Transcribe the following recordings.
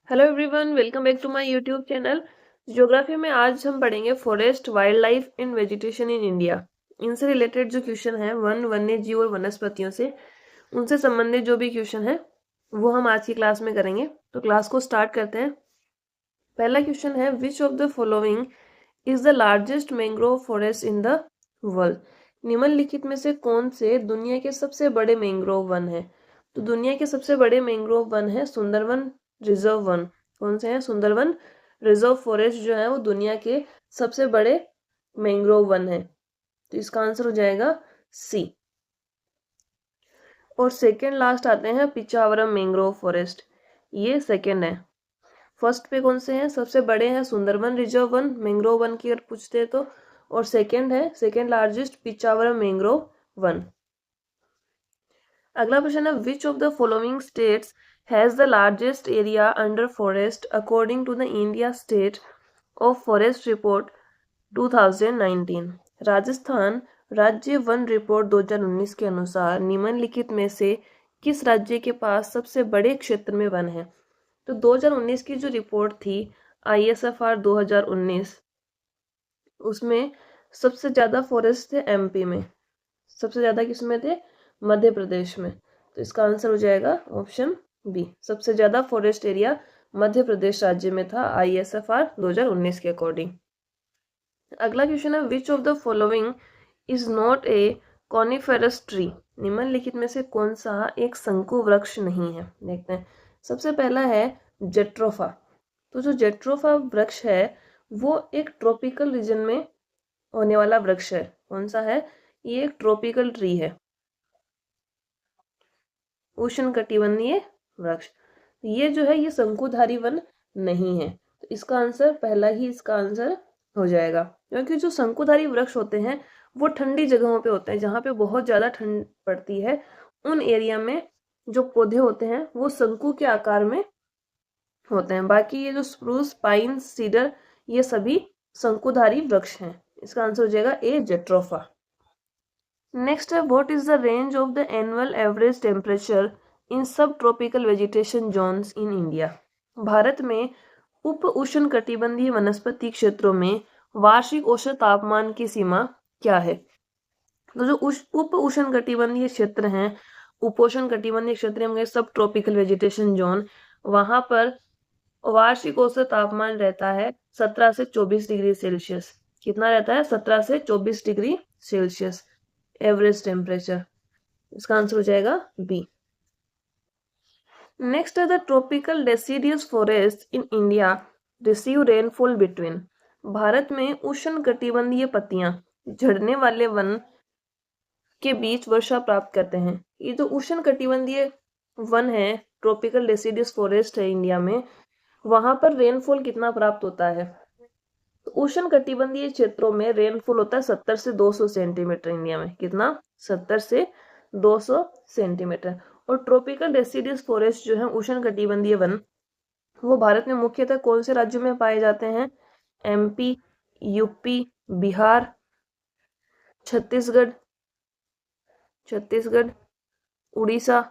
Hello everyone, welcome back to my YouTube channel. Geography में आज हम पढ़ेंगे forest, wildlife in vegetation in India. इनसे related जो क्वेश्चन है वन्य जीव और वनस्पतियों से उनसे संबंधित जो भी क्वेश्चन है वो हम आज की क्लास में करेंगे। तो क्लास को स्टार्ट करते हैं। पहला क्वेश्चन है, which of the following is the largest mangrove forest in the world. निम्नलिखित में से कौन से दुनिया के सबसे बड़े मैंग्रोव वन है? तो दुनिया के सबसे बड़े मैंग्रोव वन है सुंदरवन रिजर्व वन। कौन से हैं? सुंदरवन रिजर्व फॉरेस्ट जो है वो दुनिया के सबसे बड़े मैंग्रोव वन है। तो इसका आंसर हो जाएगा सी। और सेकेंड लास्ट आते हैं पिचावरम मैंग्रोव फॉरेस्ट। ये सेकेंड है। फर्स्ट पे कौन से हैं? सबसे बड़े हैं सुंदरवन रिजर्व वन, मैंग्रोव वन की अगर पूछते हैं तो। और सेकेंड है, सेकेंड लार्जेस्ट पिचावरम मैंग्रोव वन। अगला क्वेश्चन है, which of the following states has the largest area under forest according to the India state of forest report 2019। Rajasthan राज्य वन रिपोर्ट 2019 के अनुसार निम्नलिखित में से किस राज्य के पास सबसे बड़े क्षेत्र में वन है? तो 2019 की जो रिपोर्ट थी ISFR 2019, उसमें सबसे ज्यादा फॉरेस्ट थे एमपी में, सबसे ज्यादा किस में थे? मध्य प्रदेश में। तो इसका आंसर हो जाएगा ऑप्शन बी। सबसे ज्यादा फॉरेस्ट एरिया मध्य प्रदेश राज्य में था ISFR 2019 के अकॉर्डिंग। अगला क्वेश्चन है, which of the following is not a coniferous tree. निम्नलिखित में से कौन सा एक शंकु वृक्ष नहीं है? देखते हैं। सबसे पहला है जेट्रोफा। तो जो जेट्रोफा वृक्ष है वो एक ट्रॉपिकल रीजन में होने वाला वृक्ष है। कौन सा है? ये एक ट्रॉपिकल ट्री है, उष्णकटिबंधीय वृक्ष। ये जो है ये शंकुधारी वन नहीं है। तो इसका आंसर पहला ही इसका आंसर हो जाएगा, क्योंकि जो शंकुधारी वृक्ष होते हैं वो ठंडी जगहों पे होते हैं, जहाँ पे बहुत ज्यादा ठंड पड़ती है। उन एरिया में जो पौधे होते हैं वो शंकु के आकार में होते हैं। बाकी ये जो स्प्रूस, पाइन, सीडर, ये सभी शंकुधारी वृक्ष हैं। इसका आंसर हो जाएगा ए, जेट्रोफा। नेक्स्ट है, what is the range of the annual average temperature in subtropical vegetation zones in India. Bharat में उप उष्णकटिबंधीय वनस्पति क्षेत्रों में वार्षिक औसत तापमान की सीमा क्या है? तो जो उप उष्णकटिबंधीय क्षेत्र हैं, उपोष्ण कटिबंधीय क्षेत्र में सब ट्रॉपिकल वेजिटेशन जोन, वहां पर वार्षिक औसत तापमान रहता है 17 से 24 डिग्री सेल्सियस। कितना रहता है? 17 से 24 डिग्री सेल्सियस एवरेज टेम्परेचर। इसका आंसर हो जाएगा बी। नेक्स्ट है, the tropical deciduous forest in India receive rainfall between. Bharat में उष्ण कटिबंधीय पत्तियां झड़ने वाले वन के बीच वर्षा प्राप्त करते हैं। ये जो उष्ण कटिबंधीय वन है, ट्रॉपिकल डेसिडियस फॉरेस्ट है इंडिया में, वहां पर रेनफॉल कितना प्राप्त होता है? तो उष्ण कटिबंधीय क्षेत्रों में रेनफॉल होता है 70 से 200 सेंटीमीटर। इंडिया में कितना? 70 से 200 सेंटीमीटर। और ट्रॉपिकल डेसिडियस फॉरेस्ट जो है उष्ण कटिबंधीय वन, वो भारत में मुख्यतः कौन से राज्यों में पाए जाते हैं? MP, UP, बिहार, छत्तीसगढ़, उड़ीसा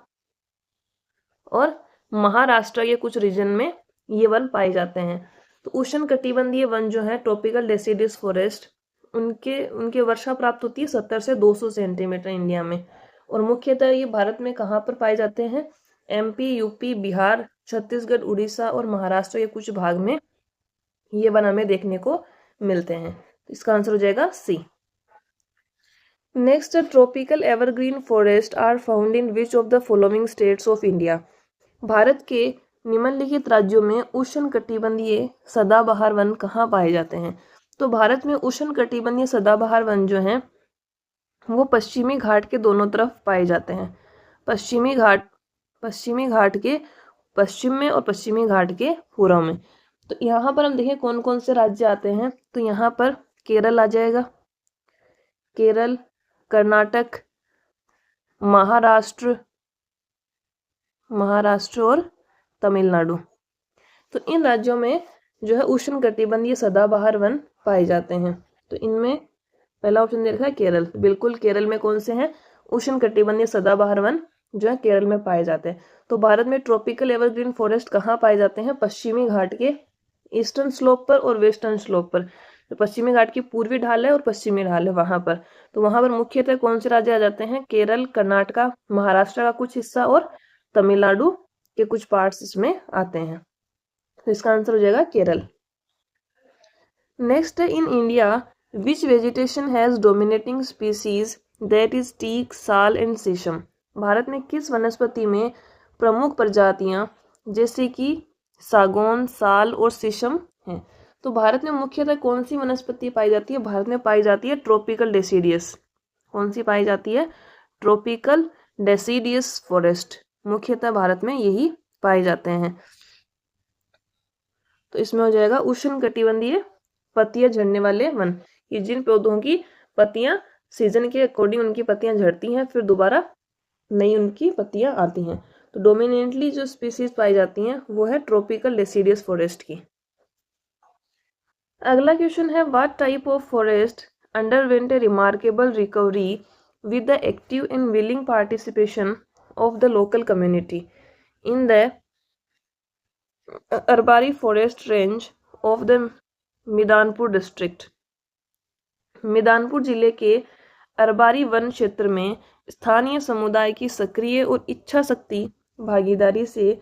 और महाराष्ट्र के कुछ रीजन में ये वन पाए जाते हैं। तो उष्ण कटिबंधीय वन जो है ट्रॉपिकल डेसिडियस फॉरेस्ट, उनके वर्षा प्राप्त होती है 70 से 200 सेंटीमीटर इंडिया में। और मुख्यतः ये भारत में कहाँ पर पाए जाते हैं? MP, UP, बिहार, छत्तीसगढ़, उड़ीसा और महाराष्ट्र के कुछ भाग में ये वन हमें देखने को मिलते हैं। तो इसका आंसर हो जाएगा C. Next, tropical evergreen forest are found in which of the following states of India. भारत के निम्नलिखित राज्यों में उष्ण कटिबंधीय सदाबहार वन कहाँ पाए जाते हैं? तो भारत में उष्ण कटिबंधीय सदाबहार वन जो हैं वो पश्चिमी घाट के दोनों तरफ पाए जाते हैं। पश्चिमी घाट के पश्चिम में और पश्चिमी घाट के पूर्व में। तो यहाँ पर हम देखें कौन कौन से राज्य आते हैं। तो यहाँ पर केरल आ जाएगा, केरल, कर्नाटक, महाराष्ट्र और तमिलनाडु। तो इन राज्यों में जो है उष्ण कटिबंधीय सदाबहार वन पाए जाते हैं। तो इनमें पहला ऑप्शन दे रखा है केरल। बिल्कुल, केरल में कौन से हैं? उष्ण कटिबंधीय सदाबहार वन जो है केरल में पाए जाते हैं। तो भारत में ट्रॉपिकल एवरग्रीन फॉरेस्ट कहाँ पाए जाते हैं? पश्चिमी घाट के ईस्टर्न स्लोप पर और वेस्टर्न स्लोप पर। तो पश्चिमी घाट की पूर्वी ढाल है और पश्चिमी ढाल है वहां पर। तो वहां पर मुख्यतः कौन से राज्य आ जाते हैं? केरल, कर्नाटका, महाराष्ट्र का कुछ हिस्सा और तमिलनाडु के कुछ पार्ट्स इसमें आते हैं। तो इसका आंसर हो जाएगा Kerala. Next, in India which vegetation has dominating species that is teak, sal and shisham. Bharat में किस वनस्पति में प्रमुख प्रजातियां जैसे कि सागौन, साल और शीशम हैं? तो भारत में मुख्यतः कौन सी वनस्पति पाई जाती है? भारत में पाई जाती है ट्रॉपिकल डेसीडियस। कौन सी पाई जाती है? Tropical deciduous forest. मुख्यतः भारत में यही पाए जाते हैं। तो इसमें हो जाएगा उष्णकटिबंधीय पत्तियां झड़ने वाले वन। ये जिन पौधों की पत्तियां सीजन के अकॉर्डिंग उनकी पत्तियां झड़ती हैं, फिर दोबारा नई उनकी पत्तियां आती हैं। तो डोमिनेंटली जो स्पीसीज पाई जाती हैं वो है ट्रॉपिकल डेसीडियस फॉरेस्ट की। अगला क्वेश्चन है, what type of forest underwent a remarkable recovery with the active and willing participation of the local community in the Arabari forest range of the Midnapore district. Midnapore जिले के अरबारी वन क्षेत्र में स्थानीय समुदाय की सक्रिय और इच्छा शक्ति भागीदारी से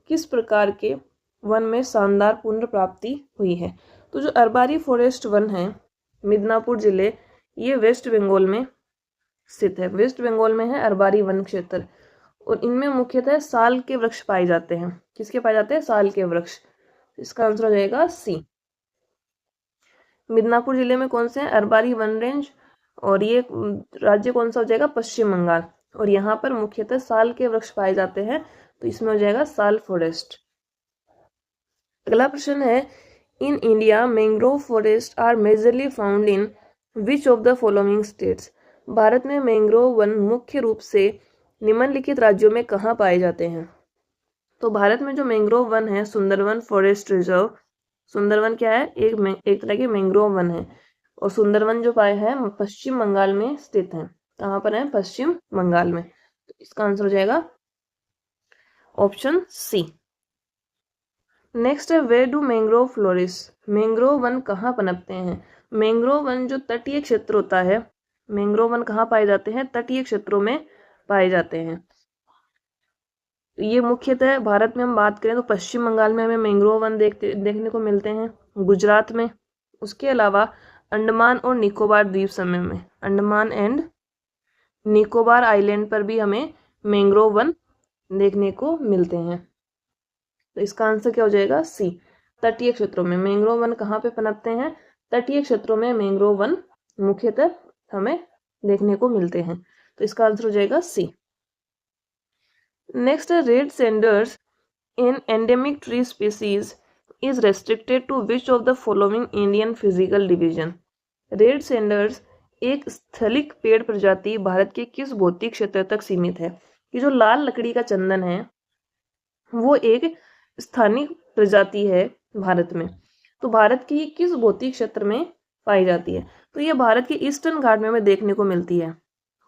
किस प्रकार के वन में शानदार पुनर्प्राप्ति हुई है? तो जो अरबारी फॉरेस्ट वन है मिदनापुर जिले, ये वेस्ट बंगाल में स्थित है। वेस्ट बंगाल में है अरबारी वन क्षेत्र, और इनमें मुख्यतः साल के वृक्ष पाए जाते हैं। किसके पाए जाते हैं? साल के वृक्ष। इसका आंसर हो जाएगा सी। मिदनापुर जिले में कौन से हैं? अरबारी वन रेंज, और ये राज्य कौन सा हो जाएगा? पश्चिम बंगाल। और यहाँ पर मुख्यतः साल के वृक्ष पाए जाते हैं, तो इसमें हो जाएगा साल फॉरेस्ट। अगला प्रश्न है, in India mangrove forest are majorly found in which of the following states. Bharat में मैंग्रोव वन मुख्य रूप से निम्नलिखित राज्यों में कहाँ पाए जाते हैं? तो भारत में जो मैंग्रोव वन है, सुंदरवन फॉरेस्ट रिजर्व, सुंदरवन क्या है? एक तरह की मैंग्रोव वन है। और सुंदरवन जो पाए हैं पश्चिम बंगाल में स्थित है। कहाँ पर है? पश्चिम बंगाल में। तो इसका आंसर हो जाएगा ऑप्शन सी। नेक्स्ट है, where do mangrove flourish. Mangrove वन कहाँ पनपते हैं? मैंग्रोव वन जो तटीय क्षेत्र होता है, मैंग्रोव वन कहाँ पाए जाते हैं? तटीय क्षेत्रों में पाए जाते हैं। ये मुख्यतः भारत में हम बात करें तो पश्चिम बंगाल में हमें मैंग्रोव वन देखने को मिलते हैं, गुजरात में, उसके अलावा अंडमान और निकोबार द्वीप समूह में, अंडमान एंड निकोबार आइलैंड पर भी हमें मैंग्रोव वन देखने को मिलते हैं। तो इसका आंसर क्या हो जाएगा? सी। तटीय क्षेत्रों में मैंग्रोव वन कहाँ पे पनपते हैं? तटीय क्षेत्रों में मैंग्रोव वन मुख्यतः हमें देखने को मिलते हैं। तो इसका आंसर हो जाएगा C. Next, red sanders in endemic tree species is restricted to which of the following Indian physical division. Red sanders एक स्थलिक पेड़ प्रजाति भारत के किस भौतिक क्षेत्र तक सीमित है? कि जो लाल लकड़ी का चंदन है वो एक स्थानिक प्रजाति है भारत में। तो भारत की किस भौतिक क्षेत्र में पाई जाती है? तो ये भारत के ईस्टर्न घाट में हमें देखने को मिलती है।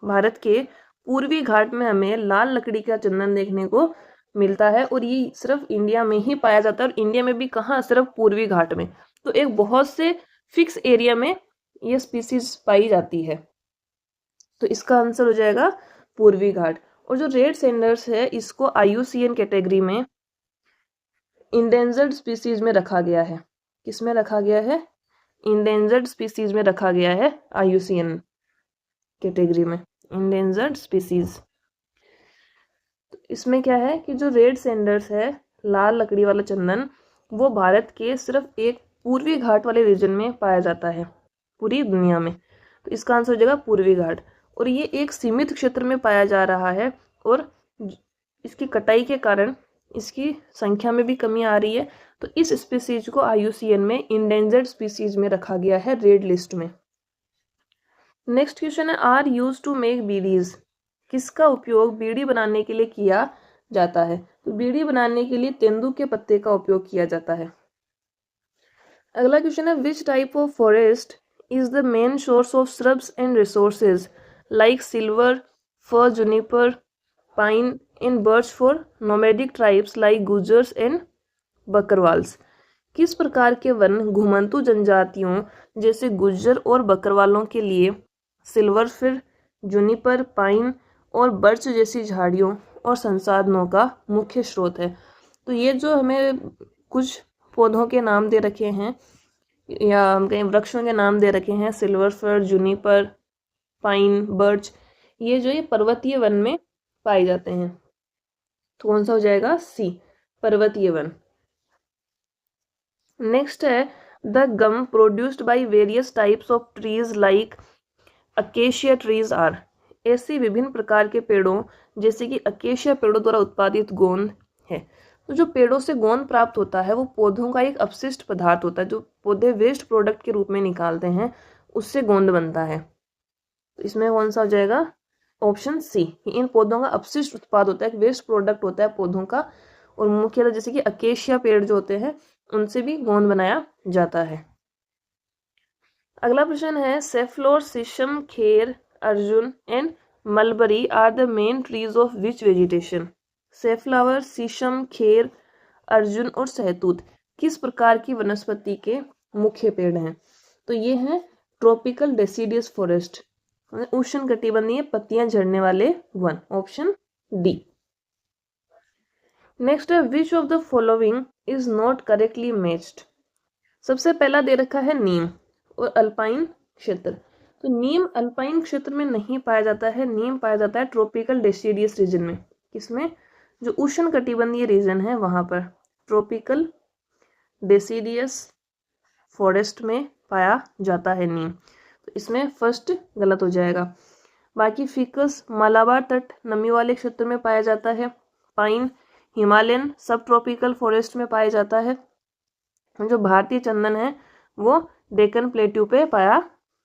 भारत के पूर्वी घाट में हमें लाल लकड़ी का चंदन देखने को मिलता है, और ये सिर्फ इंडिया में ही पाया जाता है। और इंडिया में भी कहाँ? सिर्फ पूर्वी घाट में। तो एक बहुत से फिक्स एरिया में ये स्पीसीज पाई जाती है। तो इसका आंसर हो जाएगा पूर्वी घाट। और जो रेड सैंडर्स है इसको IUCN कैटेगरी में इंडेंजर्ड स्पीसीज में रखा गया है। किस में रखा गया है? इंडेंजर्ड स्पीसीज में रखा गया है, IUCN कैटेगरी में, इंडेंजर्ड स्पीसीज। तो इसमें क्या है कि जो रेड सैंडर्स है, लाल लकड़ी वाला चंदन, वो भारत के सिर्फ एक पूर्वी घाट वाले रीजन में पाया जाता है पूरी दुनिया में। तो इसका आंसर हो जाएगा पूर्वी घाट। और ये एक सीमित क्षेत्र में पाया जा रहा है, और इसकी कटाई के कारण इसकी संख्या में भी कमी आ रही है। तो इस स्पीसीज को IUCN में इंडेंजर्ड स्पीसीज में रखा गया है, रेड लिस्ट में। नेक्स्ट क्वेश्चन है, are use to make bidis. किसका उपयोग बीड़ी बनाने के लिए किया जाता है? तो बीड़ी बनाने के लिए तेंदू के पत्ते का उपयोग किया जाता है। अगला क्वेश्चन है, which type of forest is the main source of shrubs and resources like silver, fir, juniper, pine in birch for nomadic tribes like Gujjars and Bakarwals. किस प्रकार के वन घुमंतु जनजातियों जैसे गुज्जर और बकरवालों के लिए सिल्वर फिर, जूनिपर, पाइन और बर्च जैसी झाड़ियों और संसाधनों का मुख्य स्रोत है। तो ये जो हमें कुछ पौधों के नाम दे रखे हैं या हम कहीं वृक्षों के नाम दे रखे हैं, सिल्वर फिर, जूनिपर, पाइन, बर्च, ये जो ये पर्वतीय वन में पाए जाते हैं। तो कौन सा हो जाएगा? सी, पर्वतीय वन। नेक्स्ट है the gum produced by various types of trees like acacia trees are. ऐसी विभिन्न प्रकार के पेड़ों जैसे कि अकेशिया पेड़ों द्वारा उत्पादित गोंद है। तो जो पेड़ों से गोंद प्राप्त होता है वो पौधों का एक अपशिष्ट पदार्थ होता है, जो पौधे वेस्ट प्रोडक्ट के रूप में निकालते हैं, उससे गोंद बनता है। तो इसमें कौन सा हो जाएगा? ऑप्शन सी। इन पौधों का अपशिष्ट उत्पाद होता है, वेस्ट प्रोडक्ट होता है पौधों का, और मुख्यतः जैसे कि अकेशिया पेड़ जो होते हैं उनसे भी गोंद बनाया जाता है। अगला प्रश्न है safflower, shisham, khair, arjun and mulberry are the main trees of which vegetation. Safflower, shisham, khair, Arjun और सहतूत किस प्रकार की वनस्पति के मुख्य पेड़ हैं? तो ये हैं ट्रॉपिकल डेसिडियस फॉरेस्ट, उष्णकटिबंधीय पत्तियां झड़ने वाले वन, ऑप्शन डी। नेक्स्ट है which of the following is not correctly matched. सबसे पहला दे रखा है नीम और अल्पाइन क्षेत्र। तो नीम अल्पाइन क्षेत्र में नहीं पाया जाता है, नीम पाया जाता है ट्रॉपिकल डेसिडियस रीजन में। किसमें? जो उष्णकटिबंधीय रीजन है वहां पर ट्रॉपिकल डेसिडियस फॉरेस्ट में पाया जाता है नीम। तो इसमें फर्स्ट गलत हो जाएगा। बाकी फिकस मालाबार तट नमी वाले क्षेत्र में पाया जाता है। पाइन हिमालयन सब ट्रॉपिकल फॉरेस्ट में पाया जाता है। जो भारतीय चंदन है वो डेक्कन प्लेट्यू पे पाया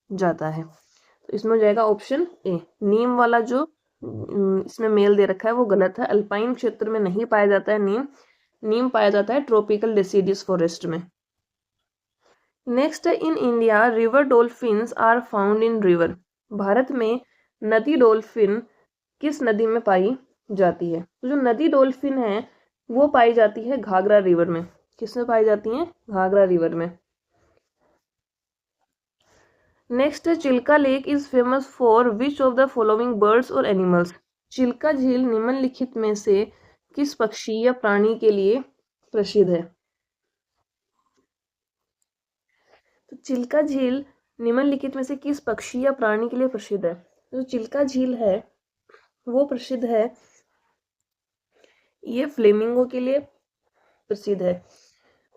जाता है। तो इसमें हो जाएगा ऑप्शन ए। नीम वाला जो इसमें मेल दे रखा है वो गलत है। अल्पाइन क्षेत्र में नहीं पाया जाता है नीम, नीम पाया जाता है ट्रॉपिकल डेसिडियस फॉरेस्ट में। नेक्स्ट है in India river dolphins are found in river. Bharat में नदी डॉल्फिन किस नदी में पाई जाती है? तो जो नदी डॉल्फिन है वो पाई जाती है घाघरा रिवर में। किसमें पाई जाती है? घाघरा रिवर में। नेक्स्ट है Chilka lake is famous for which of the following birds और एनिमल्स। चिल्का झील निम्नलिखित में से किस पक्षी या प्राणी के लिए प्रसिद्ध है? तो चिल्का झील निम्नलिखित में से किस पक्षी या प्राणी के लिए प्रसिद्ध है? जो चिल्का झील है वो प्रसिद्ध है, ये फ्लेमिंगो के लिए प्रसिद्ध है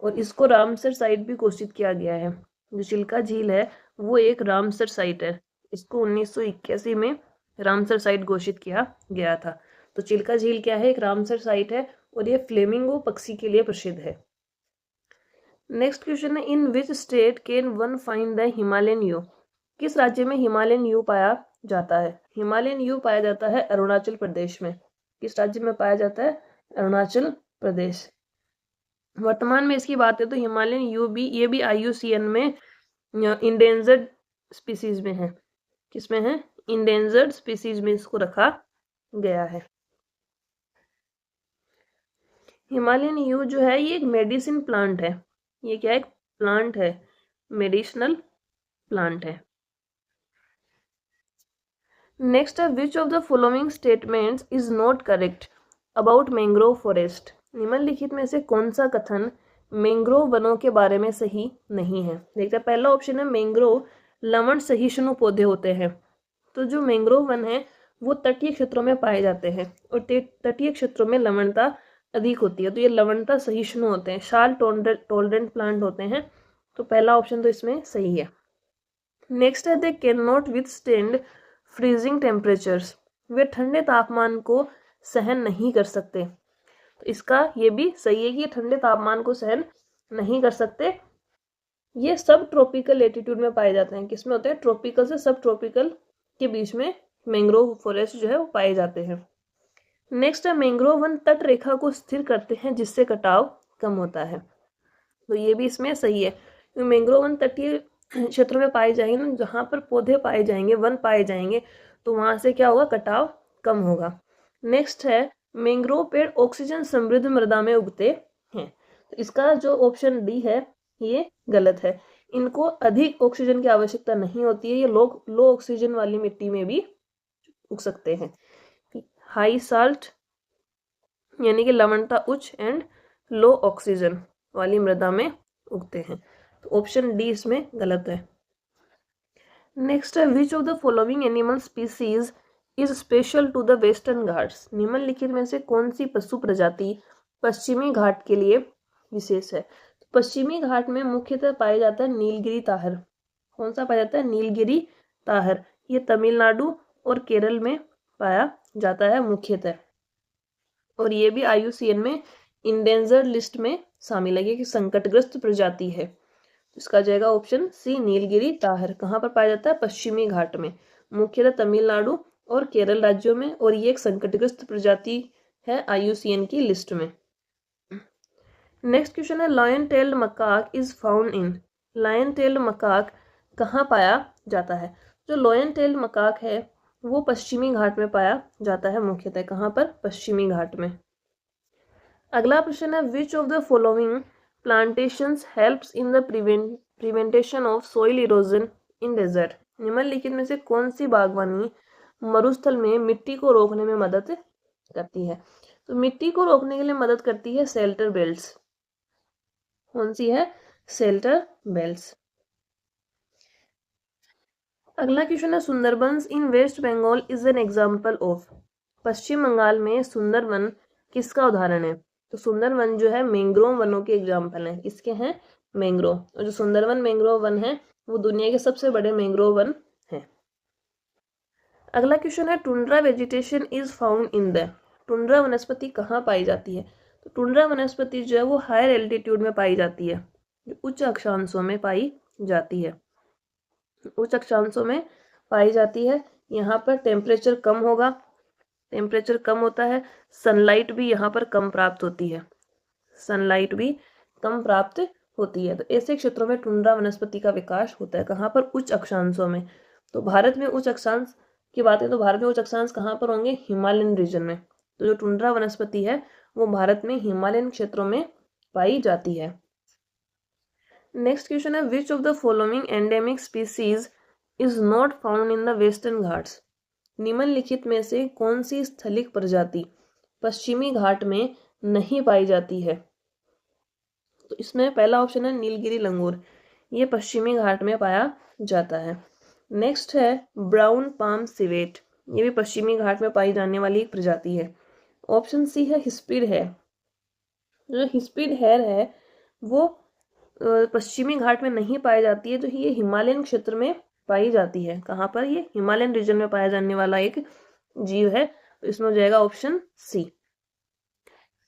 और इसको रामसर साइट भी घोषित किया गया है। जो चिल्का झील है वो एक रामसर साइट है, इसको 1981 में रामसर साइट घोषित किया गया था। तो चिल्का झील क्या है? एक रामसर साइट है और ये फ्लेमिंगो पक्षी के लिए प्रसिद्ध है। नेक्स्ट क्वेश्चन है in which state can one find the Himalayan yew. किस राज्य में हिमालयन यू पाया जाता है? हिमालयन यू पाया जाता है अरुणाचल प्रदेश में। किस राज्य में पाया जाता है? अरुणाचल प्रदेश। वर्तमान में इसकी बात है तो हिमालयन यू भी ये भी IUCN में इंडेंजर्ड स्पीसीज में है। किसमें है? इंडेंजर्ड स्पीसीज में इसको रखा गया है। हिमालयन यू जो है ये एक मेडिसिन प्लांट है। ये क्या है? एक प्लांट है, मेडिसिनल प्लांट है। नेक्स्ट है which of the following statements is not correct about mangrove forest. निम्नलिखित में से कौन सा कथन मैंग्रोव वनों के बारे में सही नहीं है? देखते हैं। पहला ऑप्शन है मैंग्रोव लवण सहिष्णु पौधे होते हैं। तो जो मैंग्रोव वन है वो तटीय क्षेत्रों में पाए जाते हैं और तटीय क्षेत्रों में लवणता अधिक होती है, तो ये लवणता सहिष्णु होते हैं, शाल टॉलरेंट प्लांट होते हैं। तो पहला ऑप्शन तो इसमें सही है। नेक्स्ट है they can not withstand freezing temperatures. वे ठंडे तापमान को सहन नहीं कर सकते। तो इसका ये भी सही है कि ये ठंडे तापमान को सहन नहीं कर सकते। ये सब ट्रॉपिकल एटीट्यूड में पाए जाते हैं। किसमें होते हैं? ट्रॉपिकल से सब ट्रॉपिकल के बीच में मैंग्रोव फॉरेस्ट जो है वो पाए जाते हैं। नेक्स्ट है मैंग्रोव वन तट रेखा को स्थिर करते हैं जिससे कटाव कम होता है। तो ये भी इसमें सही है। मैंग्रोव वन तटीय क्षेत्र में पाए जाएंगे ना, जहाँ पर पौधे पाए जाएंगे, वन पाए जाएंगे, तो वहां से क्या होगा? कटाव कम होगा। नेक्स्ट है मैंग्रोव पेड़ ऑक्सीजन समृद्ध मृदा में उगते हैं। तो इसका जो ऑप्शन डी है ये गलत है। इनको अधिक ऑक्सीजन की आवश्यकता नहीं होती है, ये लोग लो ऑक्सीजन वाली मिट्टी में भी उग सकते हैं। हाई साल्ट यानी कि लवणता उच्च एंड लो ऑक्सीजन वाली मृदा में उगते हैं। तो ऑप्शन डी इसमें गलत है। नेक्स्ट है which of the following animal species is special to the western Ghats. निम्नलिखित में से कौन सी पशु प्रजाति पश्चिमी घाट के लिए विशेष है। तो पश्चिमी घाट में मुख्यतः पाया जाता है नीलगिरी ताहर। कौन सा पाया जाता है? नीलगिरी ताहर। ये तमिलनाडु और केरल में पाया जाता है मुख्यतः, और ये भी IUCN में इंडेंजर्ड लिस्ट में शामिल है कि संकटग्रस्त प्रजाति है। इसका जाएगा ऑप्शन सी नीलगिरी ताहर। कहाँ पर पाया जाता है? पश्चिमी घाट में, मुख्यतः तमिलनाडु और केरल राज्यों में, और ये एक संकटग्रस्त प्रजाति है IUCN की लिस्ट में। नेक्स्ट क्वेश्चन है lion tailed macaque is found in. Lion tailed macaque कहाँ पाया जाता है? जो लायन टेल्ड मकाक है वो पश्चिमी घाट में पाया जाता है मुख्यतः। कहाँ पर? पश्चिमी घाट में। अगला प्रश्न है which of the following plantations helps in the preventation of soil erosion in desert. निम्नलिखित में से कौन सी बागवानी मरुस्थल में मिट्टी को रोकने में मदद करती है? तो मिट्टी को रोकने के लिए मदद करती है शेल्टर बेल्ट्स। कौन सी है? Shelter belts. अगला क्वेश्चन है Sundarbans in West Bengal is an example of. Paschim Bengal में सुंदरवन किसका उदाहरण है? तो सुंदरवन जो है मैंग्रोव वनों के एग्जाम्पल हैं। किसके हैं? मैंग्रोव। और जो सुंदरवन मैंग्रोव वन है वो दुनिया के सबसे बड़े मैंग्रोव वन है। अगला क्वेश्चन है tundra vegetation is found in the. Tundra वनस्पति कहाँ पाई जाती है? तो टुंड्रा वनस्पति जो है वो हायर एल्टीट्यूड में पाई जाती है, जो उच्च अक्षांशों में पाई जाती है। उच्च अक्षांशों में पाई जाती है। यहाँ पर टेम्परेचर कम होगा, टेम्परेचर कम होता है, सनलाइट भी यहाँ पर कम प्राप्त होती है, सनलाइट भी कम प्राप्त होती है। तो ऐसे क्षेत्रों में टुंड्रा वनस्पति का विकास होता है। कहाँ पर? उच्च अक्षांशों में। तो भारत में उच्च अक्षांश की बात है तो भारत में उच्च अक्षांश कहाँ पर होंगे? हिमालयन रीजन में। तो जो टुंड्रा वनस्पति है वो भारत में हिमालयन क्षेत्रों में पाई जाती है। नेक्स्ट क्वेश्चन है which of the following endemic species is not found in the western Ghats. निम्नलिखित में से कौन सी स्थलिक प्रजाति पश्चिमी घाट में नहीं पाई जाती है? तो इसमें पहला ऑप्शन है नीलगिरी लंगूर, ये पश्चिमी घाट में पाया जाता है। नेक्स्ट है ब्राउन पाम सिवेट, ये भी पश्चिमी घाट में पाई जाने वाली एक प्रजाति है। ऑप्शन सी है हिस्पिड हेयर। जो हिस्पिड हेयर है वो पश्चिमी घाट में नहीं पाई जाती है, तो ये हिमालयन क्षेत्र में पाई जाती है। कहाँ पर? ये हिमालयन रीजन में पाया जाने वाला एक जीव है। तो इसमें हो जाएगा ऑप्शन सी।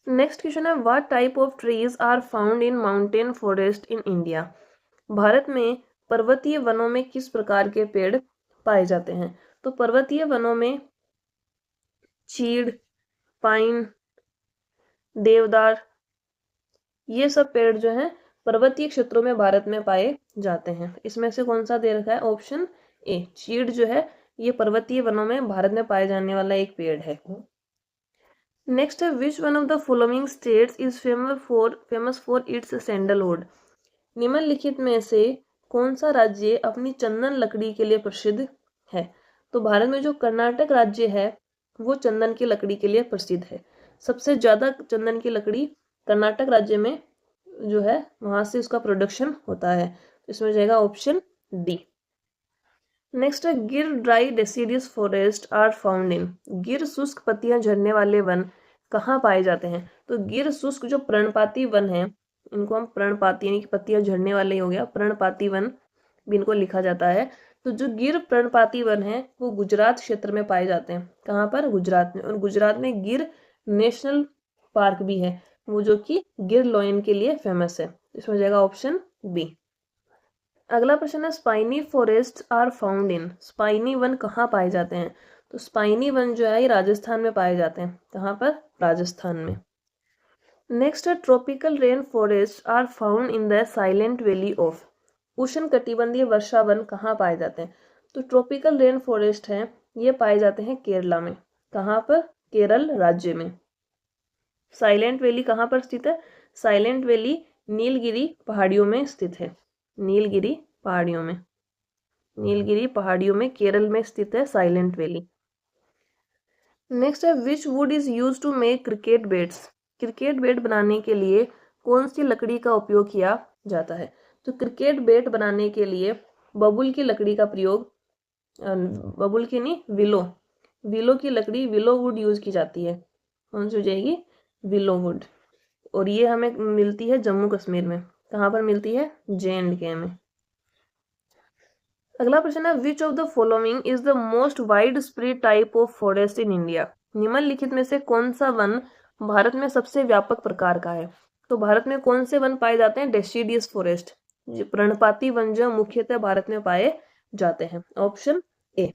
नेक्स्ट क्वेश्चन है what type of trees are found in mountain forest in India. Bharat में पर्वतीय वनों में किस प्रकार के पेड़ पाए जाते हैं? तो पर्वतीय वनों में चीड़, पाइन, देवदार, ये सब पेड़ जो हैं पर्वतीय क्षेत्रों में भारत में पाए जाते हैं। इसमें से कौन सा दे रखा है? ऑप्शन ए, चीड़ जो है ये पर्वतीय वनों में भारत में पाए जाने वाला एक पेड़ है। नेक्स्ट है which one of the following states is famous for its sandalwood. निम्नलिखित में से कौन सा राज्य अपनी चंदन लकड़ी के लिए प्रसिद्ध है? तो भारत में जो कर्नाटक राज्य है वो चंदन की लकड़ी के लिए प्रसिद्ध है। सबसे ज्यादा चंदन की लकड़ी कर्नाटक राज्य में जो है वहां से उसका प्रोडक्शन होता है। इसमें जाएगा ऑप्शन डी। नेक्स्ट है Gir dry deciduous forest are found in. Gir शुष्क पत्तियां झड़ने वाले वन कहाँ पाए जाते हैं? तो गिर शुष्क जो पर्णपाती वन है, इनको हम पर्णपाती यानी कि पत्तियां झड़ने वाले हो गया, पर्णपाती वन भी इनको लिखा जाता है। तो जो गिर पर्णपाती वन है वो गुजरात क्षेत्र में पाए जाते हैं। कहाँ पर? गुजरात में। और गुजरात में गिर नेशनल पार्क भी है, वो जो कि गिर लॉयन के लिए फेमस है। इसमें जाएगा ऑप्शन बी। अगला प्रश्न है spiny forest are found in. Spiny वन कहाँ पाए जाते हैं? तो स्पाइनी वन जो है ये राजस्थान में पाए जाते हैं। कहाँ पर? राजस्थान में। नेक्स्ट है tropical rain forest are found in the silent valley of. उष्ण कटिबंधीय वर्षा वन कहाँ पाए जाते हैं? तो ट्रॉपिकल रेन फॉरेस्ट है ये पाए जाते हैं केरला में। कहाँ पर? केरल राज्य में। साइलेंट वैली कहाँ पर स्थित है? साइलेंट वैली नीलगिरी पहाड़ियों में स्थित है। नीलगिरी पहाड़ियों में, नीलगिरी पहाड़ियों में केरल में स्थित है साइलेंट वैली। नेक्स्ट है which wood is use to make cricket bats. Cricket bat बनाने के लिए कौन सी लकड़ी का उपयोग किया जाता है? तो क्रिकेट बैट बनाने के लिए बबूल की लकड़ी का प्रयोग, बबूल की नहीं, विलो की लकड़ी, विलो वुड यूज की जाती है। कौन सी हो जाएगी? Willow would. और ये हमें मिलती है जम्मू कश्मीर में। कहाँ पर मिलती है? J&K में। अगला प्रश्न है which of the following is the most wide spread type of forest in India. निम्नलिखित में से कौन सा वन भारत में सबसे व्यापक प्रकार का है? तो भारत में कौन से वन पाए जाते हैं? डेसिडियस फॉरेस्ट, पर्णपाती वन जो मुख्यतः भारत में पाए जाते हैं। Option A.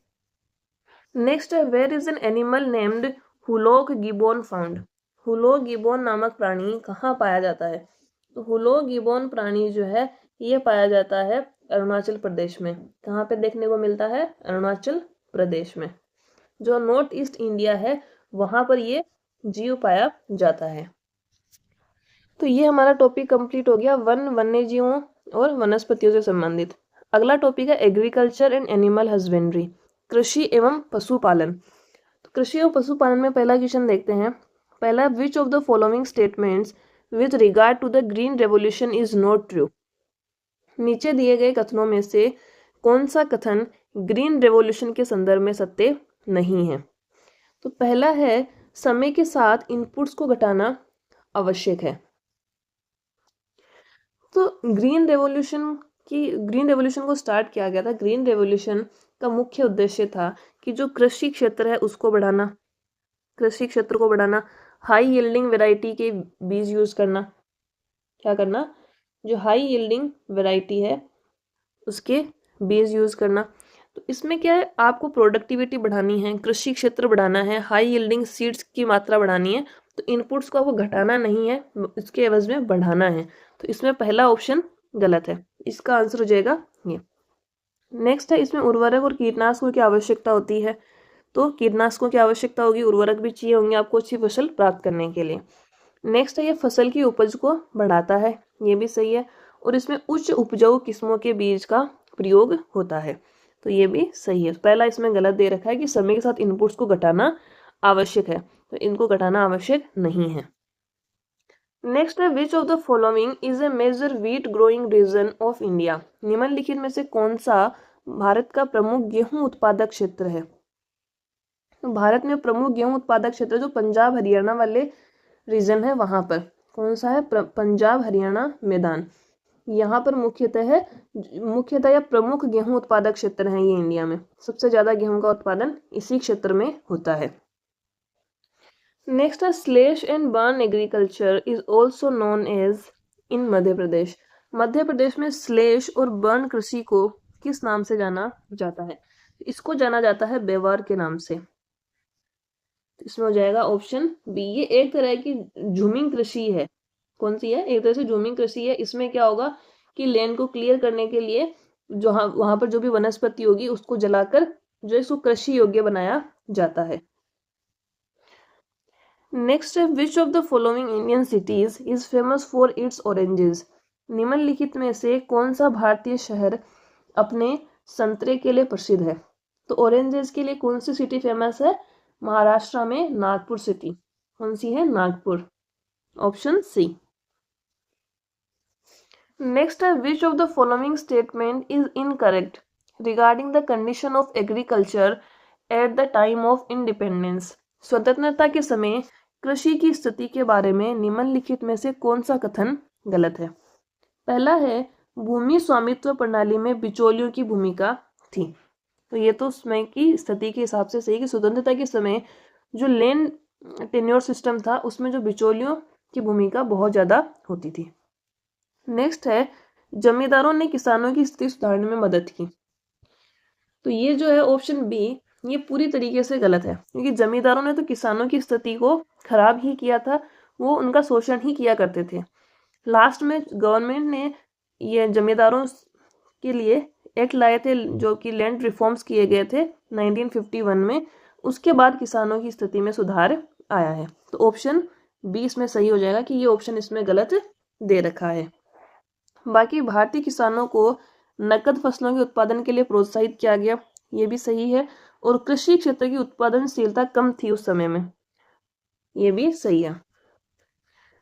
नेक्स्ट है where is an animal named hoolock gibbon found. Hoolock gibbon नामक प्राणी कहाँ पाया जाता है? तो हुलॉक गिबोन प्राणी जो है ये पाया जाता है अरुणाचल प्रदेश में। कहाँ पे देखने को मिलता है? अरुणाचल प्रदेश में। जो नॉर्थ ईस्ट इंडिया है वहां पर ये जीव पाया जाता है। तो ये हमारा टॉपिक कंप्लीट हो गया वन्य जीवों और वनस्पतियों से संबंधित। अगला टॉपिक है एग्रीकल्चर एंड एनिमल हस्बेंड्री, कृषि एवं पशुपालन। तो कृषि एवं पशुपालन में पहला क्वेश्चन देखते हैं। पहला, which of the following statements with regard to the green revolution is not true. नीचे दिए गए कथनों में से कौन सा कथन ग्रीन रेवोल्यूशन के संदर्भ में सत्य नहीं है? तो पहला है समय के साथ इनपुट्स को घटाना आवश्यक है। तो ग्रीन रेवोल्यूशन को स्टार्ट किया गया था। ग्रीन रेवोल्यूशन का मुख्य उद्देश्य था कि जो कृषि क्षेत्र है उसको बढ़ाना, कृषि क्षेत्र को बढ़ाना, हाई यील्डिंग वैरायटी के बीज यूज करना। क्या करना? जो हाई यील्डिंग वैरायटी है उसके बीज यूज करना। तो इसमें क्या है, आपको प्रोडक्टिविटी बढ़ानी है, कृषि क्षेत्र बढ़ाना है, हाई यील्डिंग सीड्स की मात्रा बढ़ानी है। तो इनपुट्स को आपको घटाना नहीं है, इसके एवज में बढ़ाना है। तो इसमें पहला ऑप्शन गलत है, इसका आंसर हो जाएगा ये। नेक्स्ट है इसमें उर्वरक और कीटनाशकों की आवश्यकता होती है। तो कीटनाशकों की आवश्यकता होगी, उर्वरक भी चाहिए होंगे आपको अच्छी फसल प्राप्त करने के लिए। नेक्स्ट है ये फसल की उपज को बढ़ाता है, ये भी सही है। और इसमें उच्च उपजाऊ किस्मों के बीज का प्रयोग होता है, तो ये भी सही है। पहला इसमें गलत दे रखा है कि समय के साथ इनपुट्स को घटाना आवश्यक है, तो इनको घटाना आवश्यक नहीं है। नेक्स्ट है which of the following is a major wheat growing region of India. निम्नलिखित में से कौन सा भारत का प्रमुख गेहूं उत्पादक क्षेत्र है? तो भारत में प्रमुख गेहूं उत्पादक क्षेत्र जो पंजाब हरियाणा वाले रीजन है वहां पर कौन सा है? पंजाब हरियाणा मैदान। यहाँ पर मुख्यतः या प्रमुख गेहूं उत्पादक क्षेत्र है ये इंडिया में। सबसे ज्यादा गेहूं का उत्पादन इसी क्षेत्र में होता है। नेक्स्ट है slash and burn agriculture is also known as in Madhya Pradesh. Madhya Pradesh में स्लेश और बर्न कृषि को किस नाम से जाना जाता है? इसको जाना जाता है बेवार के नाम से। इसमें हो जाएगा ऑप्शन बी। ये एक तरह की झूमिंग कृषि है। कौन सी है? एक तरह से झूमिंग कृषि है। इसमें क्या होगा कि लैंड को क्लियर करने के लिए जो वहां पर जो भी वनस्पति होगी उसको जलाकर जो इसको कृषि योग्य बनाया जाता है। नेक्स्ट है which of the following Indian cities is famous for its oranges. निम्नलिखित में से कौन सा भारतीय शहर अपने संतरे के लिए प्रसिद्ध है? तो ऑरेंजेस के लिए कौन सी सिटी फेमस है? महाराष्ट्र में नागपुर सिटी। कौन सी है? नागपुर। Option C. नेक्स्ट है which of the following statement is incorrect regarding the condition of agriculture at the time of independence. स्वतंत्रता के समय कृषि की स्थिति के बारे में निम्नलिखित में से कौन सा कथन गलत है? पहला है भूमि स्वामित्व प्रणाली में बिचौलियों की भूमिका थी। तो ये तो समय की स्थिति के हिसाब से सही कि स्वतंत्रता के समय जो लैंड टेन्योर सिस्टम था उसमें जो बिचौलियों की भूमिका बहुत ज्यादा होती थी। नेक्स्ट है जमींदारों ने किसानों की स्थिति सुधारने में मदद की। तो ये जो है ऑप्शन बी ये पूरी तरीके से गलत है, क्योंकि जमींदारों ने तो किसानों की स्थिति को खराब ही किया था, वो उनका शोषण ही किया करते थे। लास्ट में गवर्नमेंट ने ये जमींदारों के लिए एक्ट लाए थे जो कि लैंड रिफॉर्म्स किए गए थे 1951 में। उसके बाद किसानों की स्थिति में सुधार आया है। तो ऑप्शन बी इसमें सही हो जाएगा कि ये ऑप्शन इसमें गलत दे रखा है। बाकी भारतीय किसानों को नकद फसलों के उत्पादन के लिए प्रोत्साहित किया गया, ये भी सही है। और कृषि क्षेत्र की उत्पादनशीलता कम थी उस समय में, ये भी सही है।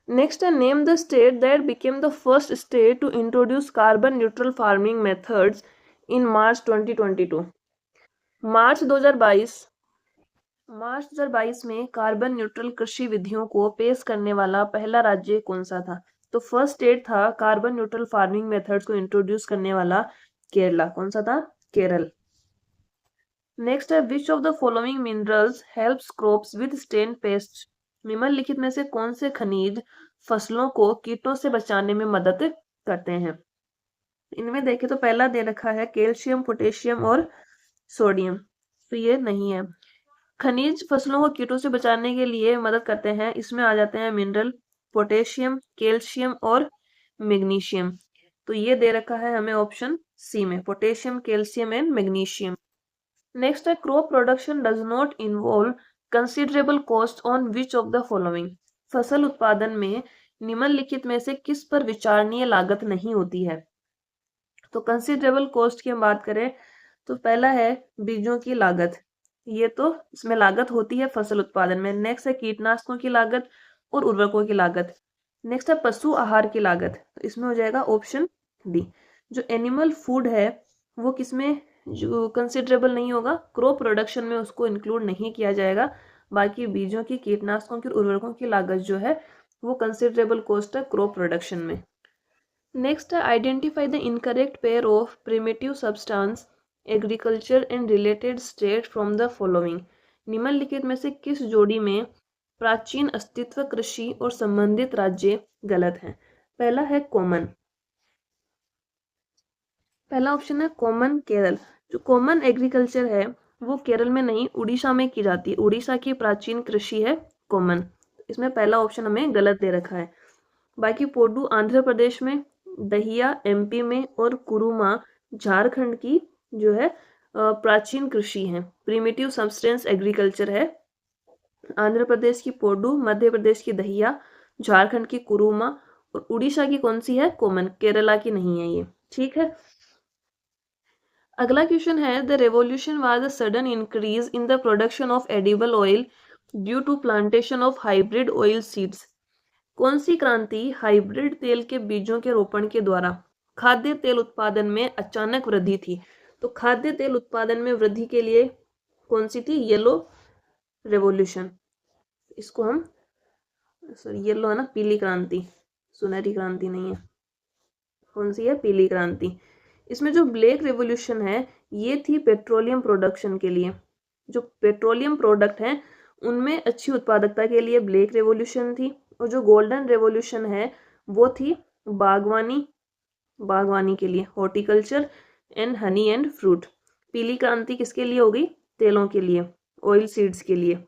नेक्स्ट है name the state that became the first state to introduce carbon neutral farming methods in March 2022। March 2022 में कार्बन न्यूट्रल कृषि विधियों को पेश करने वाला पहला राज्य कौन सा था? तो फर्स्ट स्टेट था कार्बन न्यूट्रल फार्मिंग मेथड्स को इंट्रोड्यूस करने वाला केरला। कौन सा था? केरल। नेक्स्ट है which of the following minerals helps crops withstand pest. निम्नलिखित में से कौन से खनिज फसलों को कीटों से बचाने में मदद करते हैं? इनमें देखें तो पहला दे रखा है कैल्शियम, पोटेशियम और सोडियम, तो ये नहीं है। खनिज फसलों को कीटों से बचाने के लिए मदद करते हैं, इसमें आ जाते हैं मिनरल, पोटेशियम, कैल्शियम और मैग्नीशियम। तो ये दे रखा है हमें ऑप्शन सी में, potassium, calcium and magnesium. Next है crop production does not involve considerable cost on which of the following. फसल उत्पादन में निम्नलिखित में से किस पर विचारणीय लागत नहीं होती है? तो कंसिडरेबल कॉस्ट की हम बात करें तो पहला है बीजों की लागत, ये तो इसमें लागत होती है फसल उत्पादन में। नेक्स्ट है कीटनाशकों की लागत और उर्वरकों की लागत। नेक्स्ट है पशु आहार की लागत, तो इसमें हो जाएगा ऑप्शन डी। जो एनिमल फूड है वो किसमें जो कंसिडरेबल नहीं होगा, क्रॉप प्रोडक्शन में उसको इंक्लूड नहीं किया जाएगा। बाकी बीजों की, कीटनाशकों की, उर्वरकों की लागत जो है वो कंसिडरेबल कॉस्ट है क्रॉप प्रोडक्शन में। नेक्स्ट है identify the incorrect pair of primitive substance agriculture and related state from the following. निम्नलिखित में से किस जोड़ी में प्राचीन अस्तित्व, कृषि और संबंधित राज्य गलत है? पहला है कॉमन, पहला ऑप्शन है कॉमन केरल। जो कॉमन एग्रीकल्चर है वो केरल में नहीं, उड़ीसा में की जाती है। उड़ीसा की प्राचीन कृषि है कॉमन, इसमें पहला ऑप्शन हमें गलत दे रखा है। बाकी पोडू आंध्र प्रदेश में, दहिया एमपी में और कुरुमा झारखंड की जो है प्राचीन कृषि है, प्रिमिटिव सब्सटेंस एग्रीकल्चर है। आंध्र प्रदेश की पोडू, मध्य प्रदेश की दहिया, झारखंड की कुरुमा और उड़ीसा की कौन सी है? कॉमन, केरला की नहीं है ये। ठीक है, अगला क्वेश्चन है the revolution was a sudden increase in the production of edible oil due to plantation of hybrid oil seeds. कौन सी क्रांति हाइब्रिड तेल के बीजों के रोपण के द्वारा खाद्य तेल उत्पादन में अचानक वृद्धि थी? तो खाद्य तेल उत्पादन में वृद्धि के लिए कौन सी थी? Yellow revolution. इसको हम सॉरी येलो है ना, पीली क्रांति, सुनहरी क्रांति नहीं है। कौन सी है? पीली क्रांति। इसमें जो ब्लैक रेवोल्यूशन है ये थी पेट्रोलियम प्रोडक्शन के लिए। जो पेट्रोलियम प्रोडक्ट हैं उनमें अच्छी उत्पादकता के लिए ब्लैक रेवोल्यूशन थी। और जो गोल्डन रेवोल्यूशन है वो थी बागवानी के लिए, horticulture and honey and fruit. पीली क्रांति किसके लिए हो गई? तेलों के लिए, ऑयल सीड्स के लिए।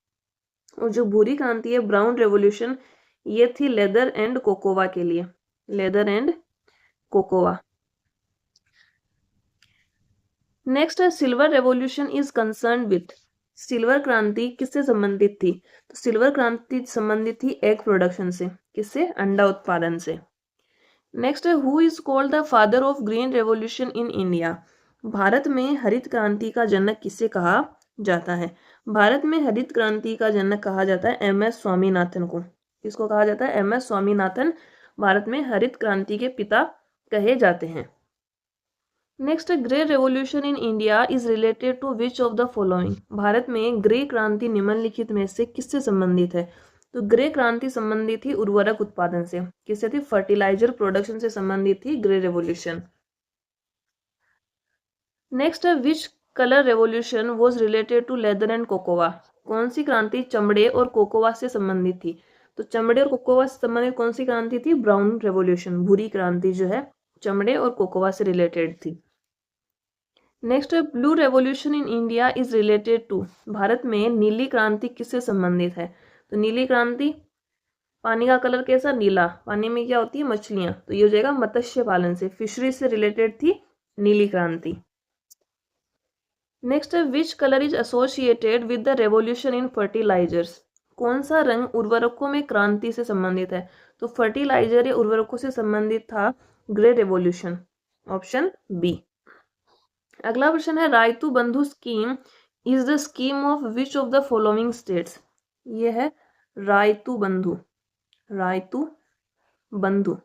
और जो भूरी क्रांति है, ब्राउन रेवोल्यूशन, ये थी लेदर एंड कोकोवा के लिए, लेदर एंड कोकोवा। नेक्स्ट है silver revolution is concern with. Silver क्रांति किससे संबंधित थी? तो सिल्वर क्रांति संबंधित थी एग प्रोडक्शन से। किससे? अंडा उत्पादन से। नेक्स्ट है who is called the father of green revolution in India. Bharat में हरित क्रांति का जनक किसे कहा जाता है? भारत में हरित क्रांति का जनक कहा जाता है एम.एस. स्वामीनाथन को। किसको कहा जाता है? एम.एस. स्वामीनाथन भारत में हरित क्रांति के पिता कहे जाते हैं। Next, grey revolution in India is related to which of the following. Bharat में ग्रे क्रांति निम्नलिखित में से किससे संबंधित है? तो ग्रे क्रांति संबंधित थी उर्वरक उत्पादन से। किससे थी? फर्टिलाइजर प्रोडक्शन से संबंधित थी ग्रे रेवोल्यूशन। नेक्स्ट है which colour revolution was related to leather and cocoa. कौन सी क्रांति चमड़े और कोकोवा से संबंधित थी? तो चमड़े और कोकोवा से संबंधित कौन सी क्रांति थी? ब्राउन रेवोल्यूशन, भूरी क्रांति जो है चमड़े और कोकोवा से रिलेटेड थी। नेक्स्ट है blue revolution in India is related to. Bharat में नीली क्रांति किससे संबंधित है? तो नीली क्रांति, पानी का कलर कैसा? नीला। पानी में क्या होती है? मछलियां। तो ये हो जाएगा मत्स्य पालन से, फिशरी से रिलेटेड थी नीली क्रांति। नेक्स्ट है which colour is associated with the revolution in fertilisers. कौन सा रंग उर्वरकों में क्रांति से संबंधित है? तो फर्टिलाइजर या उर्वरकों से संबंधित था ग्रे रेवोल्यूशन, ऑप्शन बी। अगला प्रश्न है रायतु बंधु scheme is the scheme of which of the following states? ये है रायतु बंधु। रायतु बंधु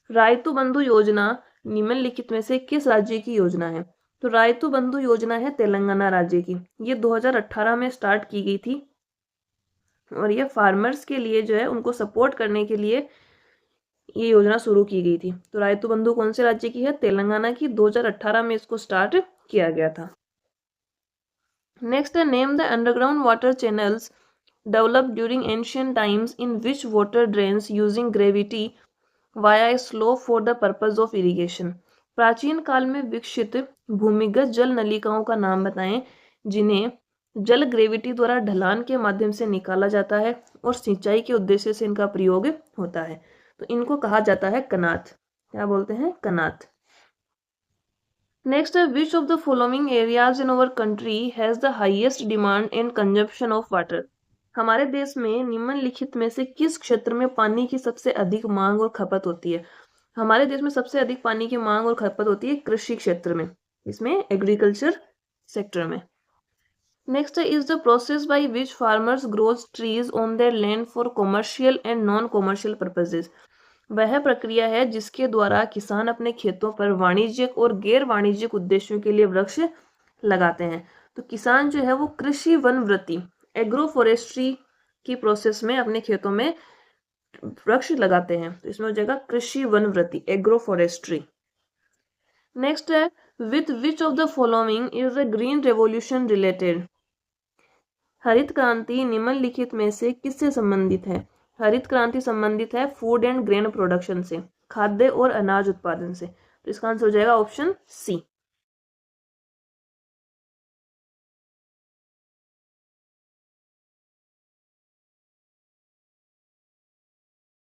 रायतु बंधु योजना निम्नलिखित में से किस राज्य की योजना है? तो रायतु बंधु योजना है तेलंगाना राज्य की। ये 2018 में स्टार्ट की गई थी और ये फार्मर्स के लिए जो है उनको सपोर्ट करने के लिए ये योजना शुरू की गई थी। तो रायतु बंधु कौन से राज्य की है? तेलंगाना की। 2018 में इसको स्टार्ट किया गया था। नेक्स्ट है name the underground water channels developed during ancient times in which water drains using gravity via A slope for the purpose of irrigation. प्राचीन काल में विकसित भूमिगत जल नलिकाओं का नाम बताएं जिन्हें जल ग्रेविटी द्वारा ढलान के माध्यम से निकाला जाता है और सिंचाई के उद्देश्य से इनका प्रयोग होता है। तो इनको कहा जाता है कनात। क्या बोलते हैं? कनात। नेक्स्ट है which of the following areas in our country has the highest demand and consumption of water? हमारे देश में निम्नलिखित में से किस क्षेत्र में पानी की सबसे अधिक मांग और खपत होती है? हमारे देश में सबसे अधिक पानी की मांग और खपत होती है कृषि क्षेत्र में, इसमें एग्रीकल्चर सेक्टर में। Next is the process by which farmers grows trees on their land for commercial and non commercial purposes. वह प्रक्रिया है जिसके द्वारा किसान अपने खेतों पर वाणिज्यिक और गैर वाणिज्यिक उद्देश्यों के लिए वृक्ष लगाते हैं। तो किसान जो है वो कृषि वनवृत्ति एग्रो फॉरेस्ट्री की प्रोसेस में अपने खेतों में वृक्ष लगाते हैं। तो इसमें हो जाएगा कृषि वनवृत्ति एग्रो फॉरेस्ट्री। नेक्स्ट है with which of the following is the green revolution related? हरित क्रांति निम्नलिखित में से किससे संबंधित है? हरित क्रांति संबंधित है फूड एंड ग्रेन प्रोडक्शन से, खाद्य और अनाज उत्पादन से। तो इसका आंसर हो जाएगा ऑप्शन सी।